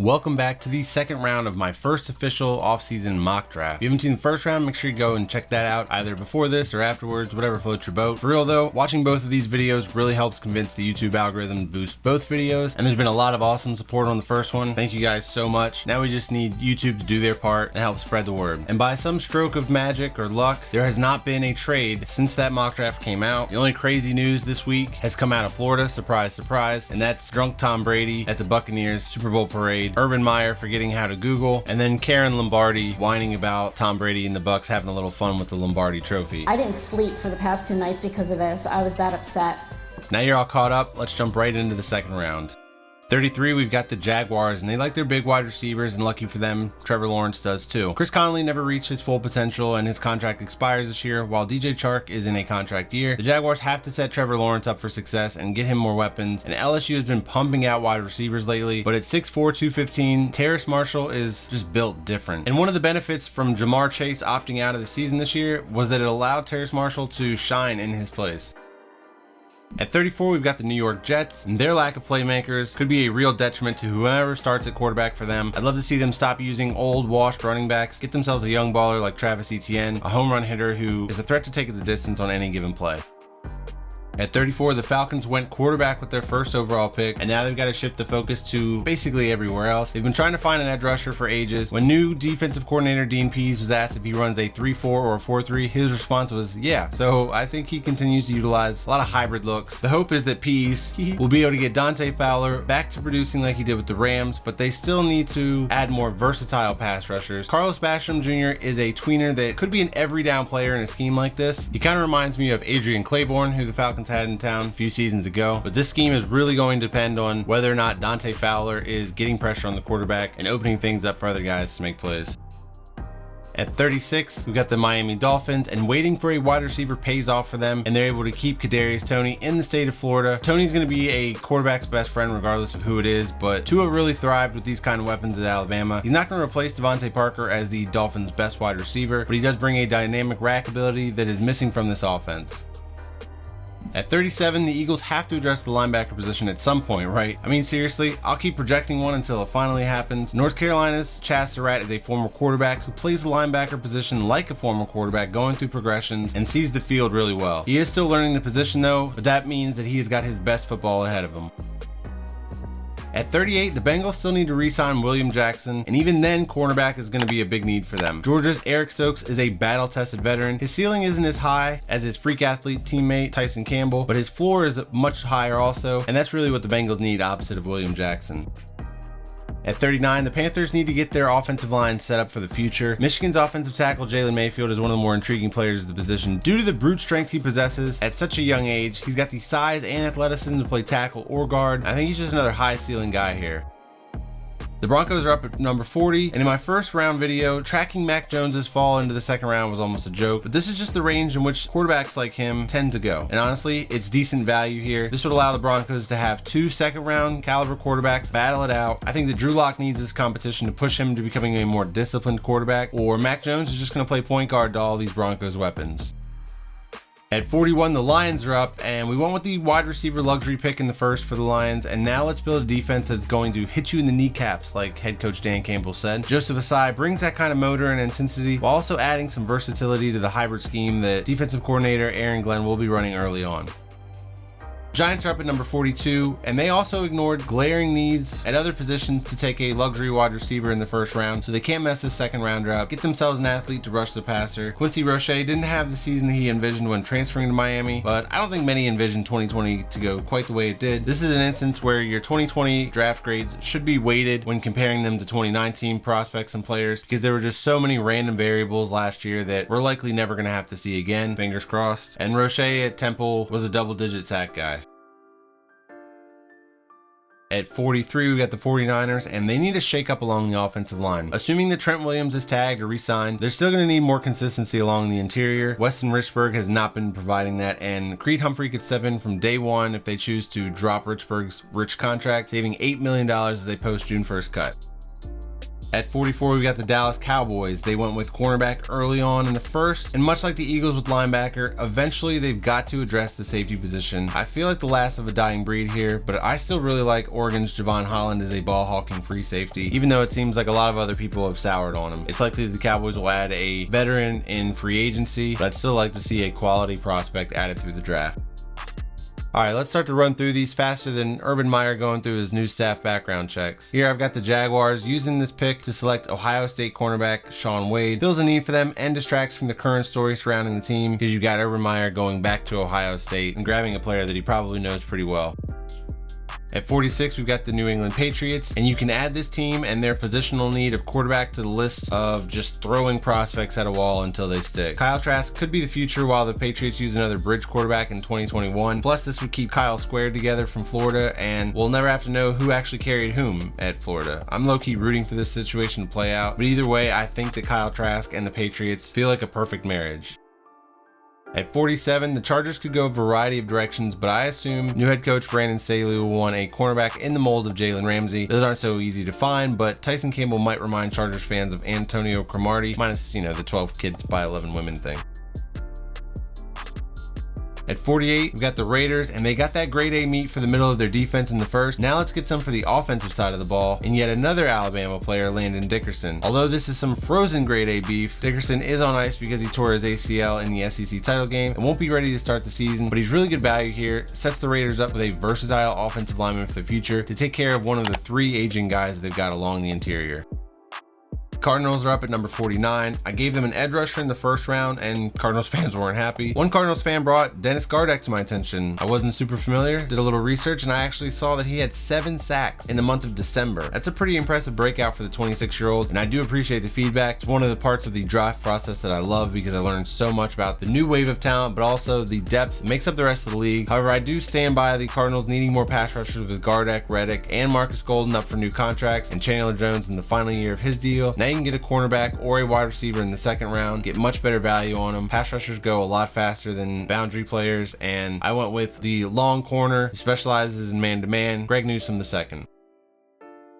Welcome back to the second round of my first official offseason mock draft. If you haven't seen the first round, make sure you go and check that out either before this or afterwards, whatever floats your boat. For real though, watching both of these videos really helps convince the YouTube algorithm to boost both videos, and there's been a lot of awesome support on the first one. Thank you guys so much. Now we just need YouTube to do their part and help spread the word. And by some stroke of magic or luck, there has not been a trade since that mock draft came out. The only crazy news this week has come out of Florida, surprise, surprise, and that's drunk Tom Brady at the Buccaneers Super Bowl parade, Urban Meyer forgetting how to Google, and then Karen Lombardi whining about Tom Brady and the Bucs having a little fun with the Lombardi trophy. I didn't sleep for the past 2 nights because of this. I was that upset. Now you're all caught up, let's jump right into the second round. 33, we've got the Jaguars, and they like their big wide receivers, and lucky for them, Trevor Lawrence does too. Chris Conley never reached his full potential, and his contract expires this year, while DJ Chark is in a contract year. The Jaguars have to set Trevor Lawrence up for success and get him more weapons, and LSU has been pumping out wide receivers lately, but at 6'4", 215, Terrace Marshall is just built different. And one of the benefits from Jamar Chase opting out of the season this year was that it allowed Terrace Marshall to shine in his place. At 34, we've got the New York Jets, and their lack of playmakers could be a real detriment to whoever starts at quarterback for them. I'd love to see them stop using old, washed running backs, get themselves a young baller like Travis Etienne, a home run hitter who is a threat to take it the distance on any given play. At 34, the Falcons went quarterback with their first overall pick, and now they've got to shift the focus to basically everywhere else. They've been trying to find an edge rusher for ages. When new defensive coordinator Dean Pease was asked if he runs a 3-4 or a 4-3, his response was yeah. So I think he continues to utilize a lot of hybrid looks. The hope is that Pease will be able to get Dante Fowler back to producing like he did with the Rams, but they still need to add more versatile pass rushers. Carlos Basham Jr. is a tweener that could be an every down player in a scheme like this. He kind of reminds me of Adrian Claiborne, who the Falcons had in town a few seasons ago, but this scheme is really going to depend on whether or not Dante Fowler is getting pressure on the quarterback and opening things up for other guys to make plays. At 36, we've got the Miami Dolphins, and waiting for a wide receiver pays off for them, and they're able to keep Kadarius Toney in the state of Florida. Toney's going to be a quarterback's best friend regardless of who it is, but Tua really thrived with these kind of weapons at Alabama. He's not going to replace Devontae Parker as the Dolphins' best wide receiver, but he does bring a dynamic rack ability that is missing from this offense. At 37, the Eagles have to address the linebacker position at some point, right? I mean, seriously, I'll keep projecting one until it finally happens. North Carolina's Chaz Surratt is a former quarterback who plays the linebacker position like a former quarterback, going through progressions and sees the field really well. He is still learning the position though, but that means that he has got his best football ahead of him. At 38, the Bengals still need to re-sign William Jackson, and even then, cornerback is going to be a big need for them. Georgia's Eric Stokes is a battle-tested veteran. His ceiling isn't as high as his freak athlete teammate Tyson Campbell, but his floor is much higher also, and that's really what the Bengals need opposite of William Jackson. At 39, the Panthers need to get their offensive line set up for the future. Michigan's offensive tackle Jalen Mayfield is one of the more intriguing players of the position due to the brute strength he possesses at such a young age. He's got the size and athleticism to play tackle or guard. I think he's just another high ceiling guy here. The Broncos are up at number 40, and in my first round video, tracking Mac Jones's fall into the second round was almost a joke, but this is just the range in which quarterbacks like him tend to go. And honestly, it's decent value here. This would allow the Broncos to have 2 second round caliber quarterbacks battle it out. I think that Drew Lock needs this competition to push him to becoming a more disciplined quarterback, or Mac Jones is just going to play point guard to all these Broncos weapons. At 41, the Lions are up, and we went with the wide receiver luxury pick in the first for the Lions, and now let's build a defense that's going to hit you in the kneecaps, like head coach Dan Campbell said. Joseph Asai brings that kind of motor and intensity while also adding some versatility to the hybrid scheme that defensive coordinator Aaron Glenn will be running early on. Giants are up at number 42, and they also ignored glaring needs at other positions to take a luxury wide receiver in the first round, so they can't mess this second rounder up. Get themselves an athlete to rush the passer. Quincy Roche didn't have the season that he envisioned when transferring to Miami, but I don't think many envisioned 2020 to go quite the way it did. This is an instance where your 2020 draft grades should be weighted when comparing them to 2019 prospects and players, because there were just so many random variables last year that we're likely never going to have to see again, fingers crossed. And Roche at Temple was a double-digit sack guy. At 43, we got the 49ers, and they need a shake-up along the offensive line. Assuming that Trent Williams is tagged or re-signed, they're still going to need more consistency along the interior. Weston Richburg has not been providing that, and Creed Humphrey could step in from day one if they choose to drop Richburg's rich contract, saving $8 million as a post-June 1st cut. At 44, we got the Dallas Cowboys. They went with cornerback early on in the first, and much like the Eagles with linebacker, eventually they've got to address the safety position. I feel like the last of a dying breed here, but I still really like Oregon's Javon Holland as a ball-hawking free safety, even though it seems like a lot of other people have soured on him. It's likely the Cowboys will add a veteran in free agency, but I'd still like to see a quality prospect added through the draft. Alright, let's start to run through these faster than Urban Meyer going through his new staff background checks. Here I've got the Jaguars using this pick to select Ohio State cornerback Shaun Wade. Fills a need for them and distracts from the current story surrounding the team because you got Urban Meyer going back to Ohio State and grabbing a player that he probably knows pretty well. At 46, we've got the New England Patriots, and you can add this team and their positional need of quarterback to the list of just throwing prospects at a wall until they stick. Kyle Trask could be the future while the Patriots use another bridge quarterback in 2021. Plus, this would keep Kyle squared together from Florida, and we'll never have to know who actually carried whom at Florida. I'm low-key rooting for this situation to play out, but either way, I think that Kyle Trask and the Patriots feel like a perfect marriage. At 47, the Chargers could go a variety of directions, but I assume new head coach Brandon Staley will want a cornerback in the mold of Jalen Ramsey. Those aren't so easy to find, but Tyson Campbell might remind Chargers fans of Antonio Cromartie, minus, the 12 kids by 11 women thing. At 48, we've got the Raiders, and they got that grade A meat for the middle of their defense in the first. Now let's get some for the offensive side of the ball, and yet another Alabama player, Landon Dickerson. Although this is some frozen grade A beef, Dickerson is on ice because he tore his ACL in the SEC title game and won't be ready to start the season, but he's really good value here. Sets the Raiders up with a versatile offensive lineman for the future to take care of one of the 3 aging guys they've got along the interior. Cardinals are up at number 49. I gave them an edge rusher in the first round, and Cardinals fans weren't happy. One Cardinals fan brought Dennis Gardeck to my attention. I wasn't super familiar, did a little research, and I actually saw that he had 7 sacks in the month of December. That's a pretty impressive breakout for the 26-year-old, and I do appreciate the feedback. It's one of the parts of the draft process that I love because I learned so much about the new wave of talent, but also the depth that makes up the rest of the league. However, I do stand by the Cardinals needing more pass rushers with Gardeck, Reddick, and Marcus Golden up for new contracts, and Chandler Jones in the final year of his deal. Now you can get a cornerback or a wide receiver in the second round, get much better value on them. Pass rushers go a lot faster than boundary players, and I went with the long corner who specializes in man-to-man, Greg Newsome II.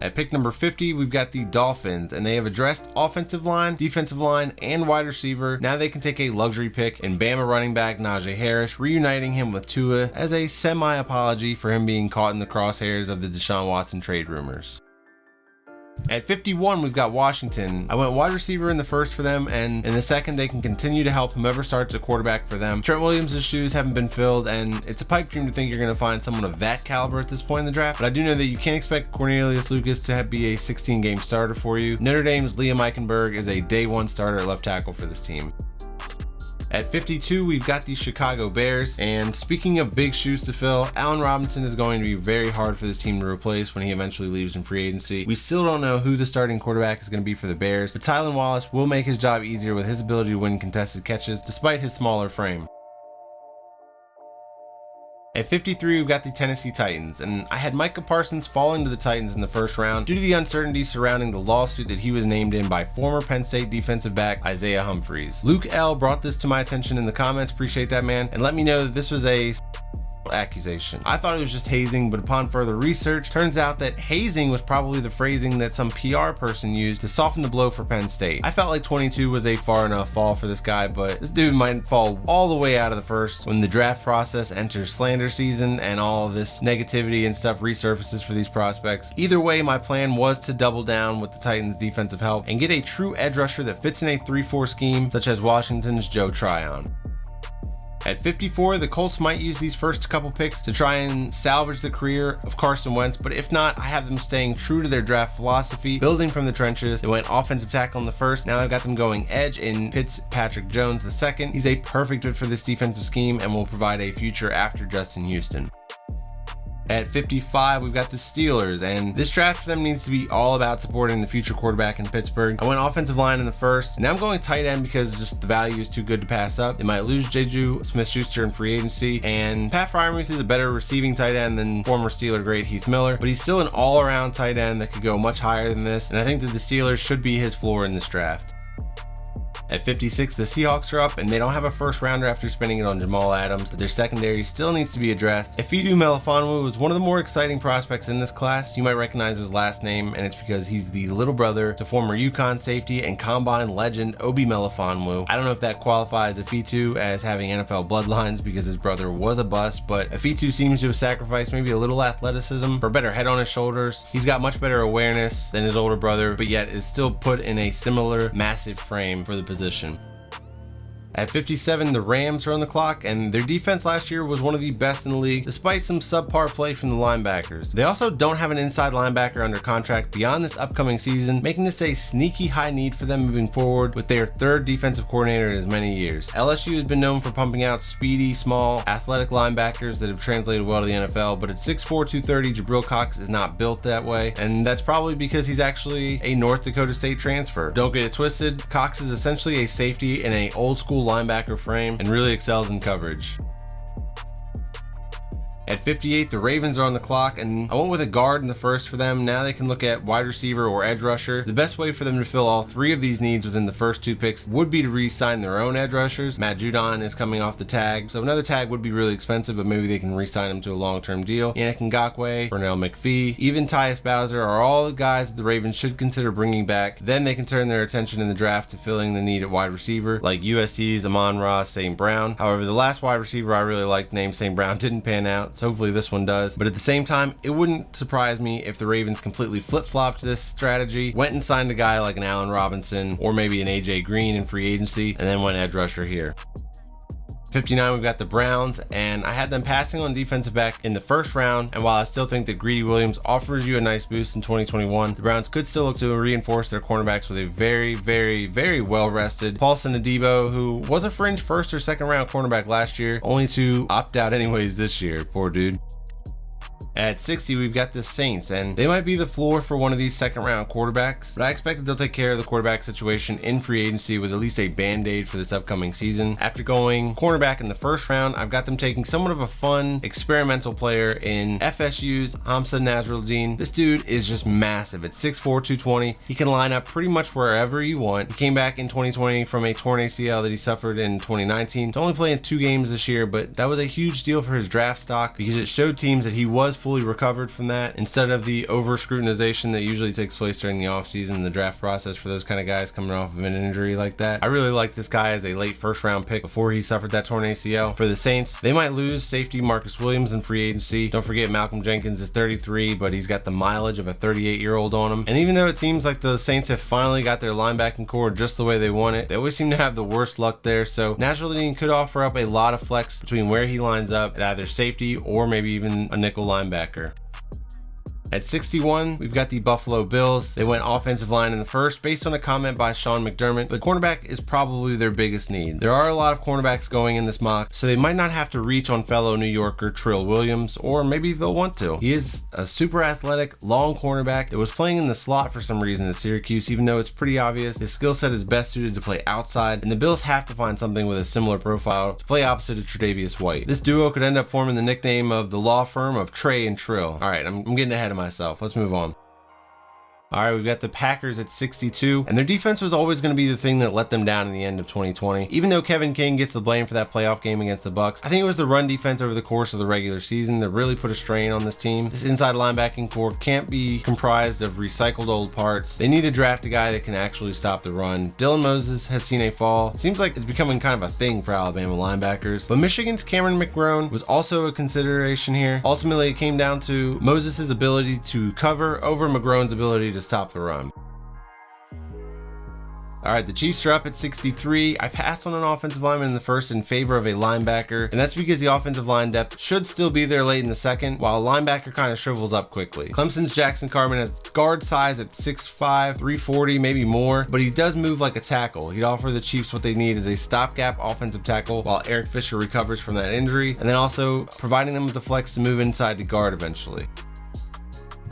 At pick number 50, we've got the Dolphins, and they have addressed offensive line, defensive line, and wide receiver. Now they can take a luxury pick in Bama running back Najee Harris, reuniting him with Tua as a semi-apology for him being caught in the crosshairs of the Deshaun Watson trade rumors. At 51, we've got Washington. I went wide receiver in the first for them, and in the second, they can continue to help whomever starts a quarterback for them. Trent Williams' shoes haven't been filled, and it's a pipe dream to think you're going to find someone of that caliber at this point in the draft, but I do know that you can't expect Cornelius Lucas to be a 16-game starter for you. Notre Dame's Liam Eichenberg is a day 1 starter at left tackle for this team. At 52, we've got the Chicago Bears, and speaking of big shoes to fill, Allen Robinson is going to be very hard for this team to replace when he eventually leaves in free agency. We still don't know who the starting quarterback is going to be for the Bears, but Tylan Wallace will make his job easier with his ability to win contested catches despite his smaller frame. At 53, we've got the Tennessee Titans, and I had Micah Parsons falling to the Titans in the first round due to the uncertainty surrounding the lawsuit that he was named in by former Penn State defensive back Isaiah Humphries. Luke L. brought this to my attention in the comments, appreciate that, man, and let me know that this was a accusation. I thought it was just hazing, but upon further research, turns out that hazing was probably the phrasing that some PR person used to soften the blow for Penn State. I felt like 22 was a far enough fall for this guy, but this dude might fall all the way out of the first when the draft process enters slander season and all of this negativity and stuff resurfaces for these prospects. Either way, my plan was to double down with the Titans' defensive help and get a true edge rusher that fits in a 3-4 scheme, such as Washington's Joe Tryon. At 54, the Colts might use these first couple picks to try and salvage the career of Carson Wentz, but if not, I have them staying true to their draft philosophy, building from the trenches. They went offensive tackle in the first, now I've got them going edge in Patrick Jones II. He's a perfect fit for this defensive scheme and will provide a future after Justin Houston. At 55, we've got the Steelers, and this draft for them needs to be all about supporting the future quarterback in Pittsburgh. I went offensive line in the first, and now I'm going tight end because just the value is too good to pass up. They might lose Juju Smith-Schuster in free agency, and Pat Freiermuth is a better receiving tight end than former Steeler great Heath Miller, but he's still an all-around tight end that could go much higher than this, and I think that the Steelers should be his floor in this draft. At 56, the Seahawks are up, and they don't have a first rounder after spending it on Jamal Adams, but their secondary still needs to be addressed. Efeatu Melifonwu was one of the more exciting prospects in this class. You might recognize his last name, and it's because he's the little brother to former UConn safety and Combine legend Obi Melifonwu. I don't know if that qualifies Efeatu as having NFL bloodlines because his brother was a bust, but Efeatu seems to have sacrificed maybe a little athleticism for a better head on his shoulders. He's got much better awareness than his older brother, but yet is still put in a similar massive frame for the position. At 57, the Rams are on the clock, and their defense last year was one of the best in the league, despite some subpar play from the linebackers. They also don't have an inside linebacker under contract beyond this upcoming season, making this a sneaky high need for them moving forward with their third defensive coordinator in as many years. LSU has been known for pumping out speedy, small, athletic linebackers that have translated well to the NFL, but at 6'4", 230, Jabril Cox is not built that way, and that's probably because he's actually a North Dakota State transfer. Don't get it twisted, Cox is essentially a safety in an old school linebacker frame and really excels in coverage. At 58, the Ravens are on the clock, and I went with a guard in the first for them. Now they can look at wide receiver or edge rusher. The best way for them to fill all three of these needs within the first two picks would be to re-sign their own edge rushers. Matt Judon is coming off the tag, so another tag would be really expensive, but maybe they can re-sign him to a long-term deal. Yannick Ngakoue, Pernell McPhee, even Tyus Bowser are all the guys that the Ravens should consider bringing back. Then they can turn their attention in the draft to filling the need at wide receiver, like USC's Amon-Ra St. Brown. However, the last wide receiver I really liked named St. Brown didn't pan out, so hopefully this one does. But at the same time, it wouldn't surprise me if the Ravens completely flip-flopped this strategy, went and signed a guy like an Allen Robinson or maybe an AJ Green in free agency, and then went edge rusher here. 59, we've got the Browns, and I had them passing on defensive back in the first round, and while I still think that Greedy Williams offers you a nice boost in 2021, the Browns could still look to reinforce their cornerbacks with a very well-rested Paulson Adebo, who was a fringe first or second round cornerback last year, only to opt out anyways this year. Poor dude. At 60, we've got the Saints, and they might be the floor for one of these second round quarterbacks, but I expect that they'll take care of the quarterback situation in free agency with at least a band-aid for this upcoming season. After going cornerback in the first round, I've got them taking somewhat of a fun, experimental player in FSU's Hamza Nasruddin. This dude is just massive. At 6'4", 220, he can line up pretty much wherever you want. He came back in 2020 from a torn ACL that he suffered in 2019. He's only playing 2 games this year, but that was a huge deal for his draft stock because it showed teams that he was fully recovered from that instead of the over scrutinization that usually takes place during the offseason and the draft process for those kind of guys coming off of an injury like that. I really like this guy as a late first round pick before he suffered that torn ACL. For the Saints, they might lose safety Marcus Williams in free agency. Don't forget Malcolm Jenkins is 33, but he's got the mileage of a 38-year-old on him. And even though it seems like the Saints have finally got their linebacking core just the way they want it, they always seem to have the worst luck there. So Nasruddin could offer up a lot of flex between where he lines up at either safety or maybe even a nickel linebacker. At 61, we've got the Buffalo Bills. They went offensive line in the first based on a comment by Sean McDermott, but cornerback is probably their biggest need. There are a lot of cornerbacks going in this mock, so they might not have to reach on fellow New Yorker Trill Williams, or maybe they'll want to. He is a super athletic, long cornerback that was playing in the slot for some reason at Syracuse, even though it's pretty obvious his skill set is best suited to play outside, and the Bills have to find something with a similar profile to play opposite of Tre'Davious White. This duo could end up forming the nickname of the law firm of Trey and Trill. Alright, I'm getting ahead of myself. Let's move on. All right, we've got the Packers at 62, and their defense was always going to be the thing that let them down in the end of 2020. Even though Kevin King gets the blame for that playoff game against the Bucs, I think it was the run defense over the course of the regular season that really put a strain on this team. This inside linebacking core can't be comprised of recycled old parts. They need to draft a guy that can actually stop the run. Dylan Moses has seen a fall. It seems like it's becoming kind of a thing for Alabama linebackers, but Michigan's Cameron McGrone was also a consideration here. Ultimately, it came down to Moses' ability to cover over McGrone's ability to stop the run. All right, the Chiefs are up at 63. I passed on an offensive lineman in the first in favor of a linebacker, and that's because the offensive line depth should still be there late in the second, while a linebacker kind of shrivels up quickly. Clemson's Jackson Carman has guard size at 6'5", 340, maybe more, but he does move like a tackle. He'd offer the Chiefs what they need as a stopgap offensive tackle while Eric Fisher recovers from that injury, and then also providing them with the flex to move inside to guard eventually.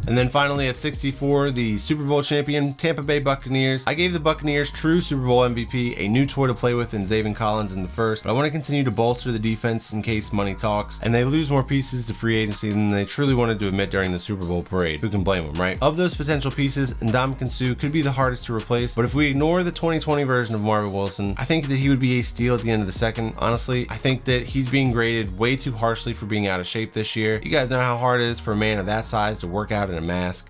And then finally at 64, the Super Bowl champion Tampa Bay Buccaneers. I gave the Buccaneers true Super Bowl MVP, a new toy to play with in Zaven Collins in the first, but I want to continue to bolster the defense in case money talks, and they lose more pieces to free agency than they truly wanted to admit during the Super Bowl parade. Who can blame them, right? Of those potential pieces, Ndamukong Suh could be the hardest to replace, but if we ignore the 2020 version of Marvin Wilson, I think that he would be a steal at the end of the second. Honestly, I think that he's being graded way too harshly for being out of shape this year. You guys know how hard it is for a man of that size to work out in a mask.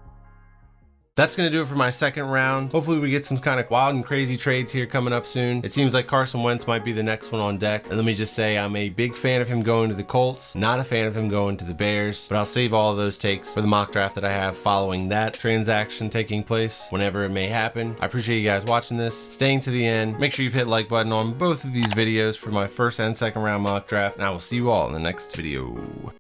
That's going to do it for my second round. Hopefully we get some kind of wild and crazy trades here coming up soon. It seems like Carson Wentz might be the next one on deck. And let me just say, I'm a big fan of him going to the Colts, not a fan of him going to the Bears, but I'll save all of those takes for the mock draft that I have following that transaction taking place whenever it may happen. I appreciate you guys watching this, staying to the end. Make sure you hit like button on both of these videos for my first and second round mock draft, and I will see you all in the next video.